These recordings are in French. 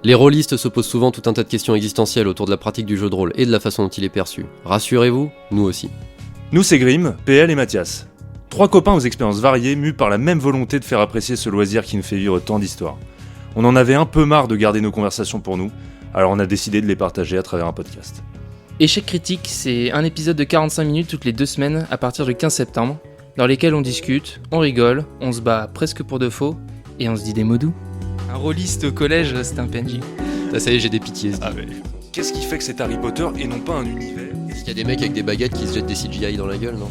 Les rôlistes se posent souvent tout un tas de questions existentielles autour de la pratique du jeu de rôle et de la façon dont il est perçu. Rassurez-vous, nous aussi. Nous c'est Grim, PL et Mathias. 3 copains aux expériences variées, mus par la même volonté de faire apprécier ce loisir qui nous fait vivre tant d'histoires. On en avait un peu marre de garder nos conversations pour nous, alors on a décidé de les partager à travers un podcast. Échec critique, c'est un épisode de 45 minutes toutes les 2 semaines à partir du 15 septembre, dans lesquels on discute, on rigole, on se bat presque pour de faux, et on se dit des mots doux. Un rôliste au collège, c'était un PNJ. Ça y est, j'ai des pitiés. Ah mais qu'est-ce qui fait que c'est Harry Potter et non pas un univers ? Est-ce qu'il y a des mecs avec des baguettes qui se jettent des CGI dans la gueule, non?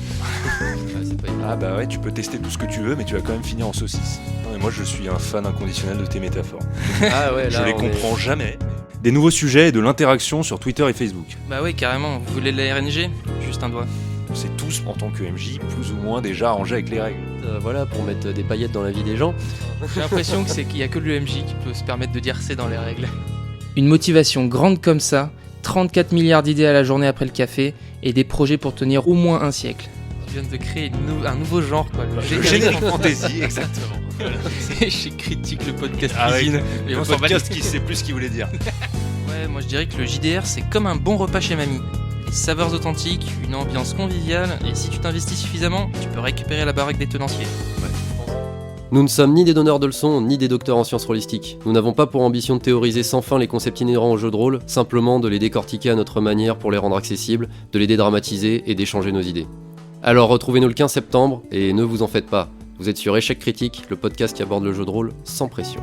C'est pas Ah bah ouais, tu peux tester tout ce que tu veux, mais tu vas quand même finir en saucisse. Non mais moi je suis un fan inconditionnel de tes métaphores. Ah ouais, là, Je les comprends jamais. Des nouveaux sujets et de l'interaction sur Twitter et Facebook. Bah ouais, carrément, vous voulez de la RNG ? Juste un doigt. On s'est tous, en tant que MJ, plus ou moins déjà arrangés avec les règles. Voilà, pour mettre des paillettes dans la vie des gens. J'ai l'impression qu'il y a que le MJ qui peut se permettre de dire c'est dans les règles. Une motivation grande comme ça, 34 milliards d'idées à la journée après le café, et des projets pour tenir au moins un siècle. Tu viens de créer un nouveau genre, quoi. Le générique fantasy, exactement. C'est chez Critique, le podcast Ah ouais, cuisine. Mais le on s'en bat podcast les- qui sait plus ce qu'il voulait dire. Ouais, moi je dirais que le JDR c'est comme un bon repas chez mamie. Des saveurs authentiques, une ambiance conviviale, et si tu t'investis suffisamment, tu peux récupérer la baraque des tenanciers. Nous ne sommes ni des donneurs de leçons, ni des docteurs en sciences rôlistiques. Nous n'avons pas pour ambition de théoriser sans fin les concepts inhérents au jeu de rôle, simplement de les décortiquer à notre manière pour les rendre accessibles, de les dédramatiser et d'échanger nos idées. Alors retrouvez-nous le 15 septembre, et ne vous en faites pas, vous êtes sur Échec Critique, le podcast qui aborde le jeu de rôle sans pression.